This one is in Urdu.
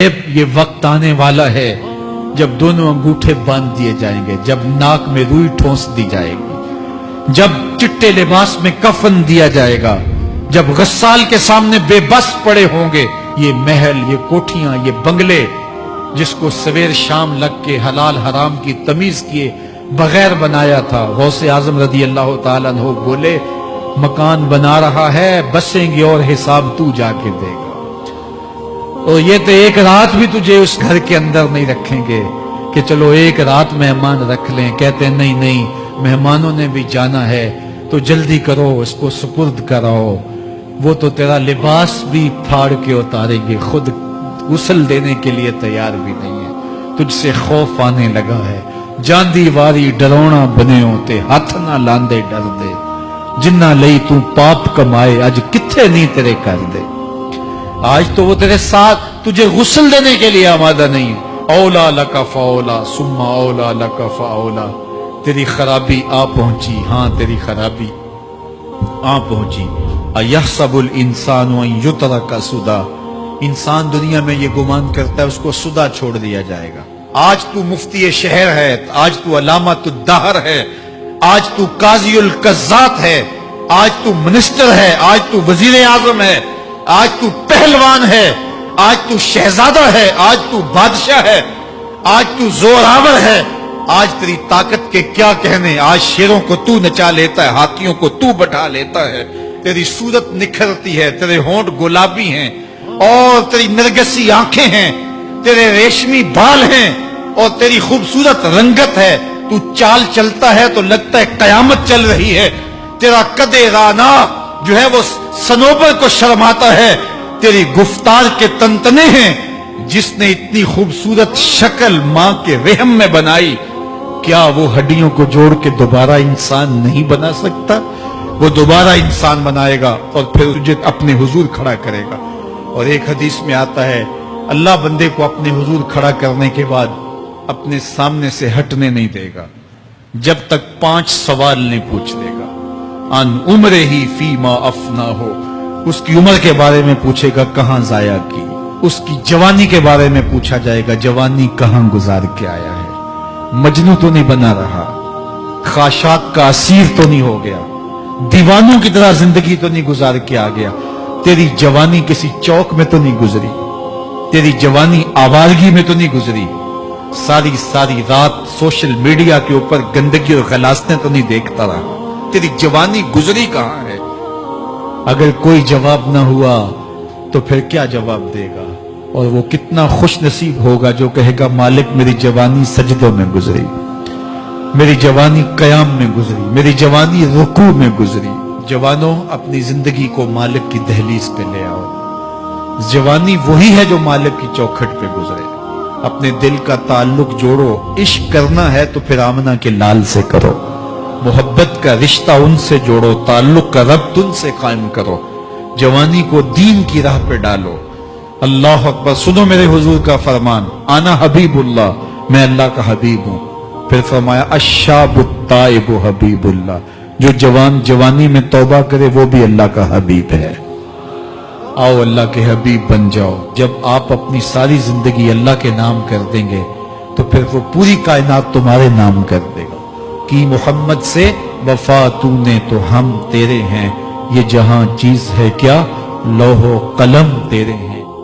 یہ وقت آنے والا ہے جب دونوں انگوٹھے باندھ دیے جائیں گے، جب ناک میں روئی ٹھونس دی جائے گی، جب چٹے لباس میں کفن دیا جائے گا، جب غسال کے سامنے بے بس پڑے ہوں گے۔ یہ محل، یہ کوٹھیاں، یہ بنگلے جس کو سویر شام لگ کے حلال حرام کی تمیز کیے بغیر بنایا تھا، غوث اعظم رضی اللہ تعالیٰ عنہ بولے مکان بنا رہا ہے، بسیں گے اور حساب تو جا کے دے گا، اور یہ تو ایک رات بھی تجھے اس گھر کے اندر نہیں رکھیں گے کہ چلو ایک رات مہمان رکھ لیں۔ کہتے ہیں نہیں نہیں، مہمانوں نے بھی جانا ہے تو جلدی کرو، اس کو سپرد کراؤ، وہ تو تیرا لباس بھی پھاڑ کے اتاریں گے، خود غسل دینے کے لیے تیار بھی نہیں ہے، تجھ سے خوف آنے لگا ہے۔ جاندی واری ڈرونا بنے ہوتے، ہاتھ نہ لاندے ڈر دے، جنہ لئی تو پاپ کمائے، اج کتھے نہیں تیرے کر دے۔ آج تو وہ تیرے ساتھ تجھے غسل دینے کے لیے آمادہ نہیں ہے۔ اولا لک فاولا ثم اولا لک فاولا، تیری خرابی آ پہنچی، ہاں تیری خرابی آ پہنچی۔ ایحسب الانسان ان یترک سدی، انسان دنیا میں یہ گمان کرتا ہے اس کو سدا چھوڑ دیا جائے گا۔ آج تو مفتی شہر ہے، آج تو علامۃ الدہر ہے، آج تو قاضی القضات ہے، آج تو منسٹر ہے، آج تو وزیر اعظم ہے، آج تو پہلوان ہے، آج تو شہزادہ ہے، آج تو بادشاہ ہے، آج تو زوراور ہے، آج تیری طاقت کے کیا کہنے۔ آج شیروں کو تو نچا لیتا ہے، ہاتھیوں کو تو بٹھا لیتا ہے، تیری صورت نکھرتی ہے، تیرے ہونٹ گلابی ہیں اور تیری نرگسی آنکھیں ہیں، تیرے ریشمی بال ہیں اور تیری خوبصورت رنگت ہے، تو چال چلتا ہے تو لگتا ہے قیامت چل رہی ہے، تیرا قد رانا جو ہے وہ صنوبر کو شرماتا ہے، تیری گفتار کے تنتنے ہیں۔ جس نے اتنی خوبصورت شکل ماں کے رحم میں بنائی، کیا وہ ہڈیوں کو جوڑ کے دوبارہ انسان نہیں بنا سکتا؟ وہ دوبارہ انسان بنائے گا اور پھر تجھے اپنے حضور کھڑا کرے گا۔ اور ایک حدیث میں آتا ہے اللہ بندے کو اپنے حضور کھڑا کرنے کے بعد اپنے سامنے سے ہٹنے نہیں دے گا جب تک 5 سوال نہیں پوچھ لے گا۔ ان عمرہ ہی فیما افنا ہو، اس کی عمر کے بارے میں پوچھے گا کہاں ضائع کی، اس کی جوانی کے بارے میں پوچھا جائے گا جوانی کہاں گزار کے آیا ہے، مجنوں تو نہیں بنا رہا، خواہشات کا اسیر تو نہیں ہو گیا، دیوانوں کی طرح زندگی تو نہیں گزار کے آ گیا، تیری جوانی کسی چوک میں تو نہیں گزری، تیری جوانی آوارگی میں تو نہیں گزری، ساری رات سوشل میڈیا کے اوپر گندگی اور غلاظتیں تو نہیں دیکھتا رہا، تیری جوانی گزری کہاں ہے؟ اگر کوئی جواب نہ ہوا تو پھر کیا جواب دے گا؟ اور وہ کتنا خوش نصیب ہوگا جو کہے گا مالک میری جوانی سجدوں میں گزری، میری جوانی قیام میں گزری، میری جوانی رکوع میں گزری۔ جوانوں اپنی زندگی کو مالک کی دہلیز پہ لے آؤ، جوانی وہی ہے جو مالک کی چوکھٹ پہ گزرے۔ اپنے دل کا تعلق جوڑو، عشق کرنا ہے تو پھر آمنہ کے لال سے کرو، محبت کا رشتہ ان سے جوڑو، تعلق کا ربط ان سے قائم کرو، جوانی کو دین کی راہ پہ ڈالو۔ اللہ اکبر، سنو میرے حضور کا فرمان، انا حبیب اللہ، میں اللہ کا حبیب ہوں۔ پھر فرمایا الشاب التائب حبیب اللہ، جو جوان جوانی میں توبہ کرے وہ بھی اللہ کا حبیب ہے۔ آؤ اللہ کے حبیب بن جاؤ۔ جب آپ اپنی ساری زندگی اللہ کے نام کر دیں گے تو پھر وہ پوری کائنات تمہارے نام کر دے گا۔ کی محمد سے وفا تو نے تو ہم تیرے ہیں، یہ جہاں چیز ہے کیا، لوح و قلم تیرے ہیں۔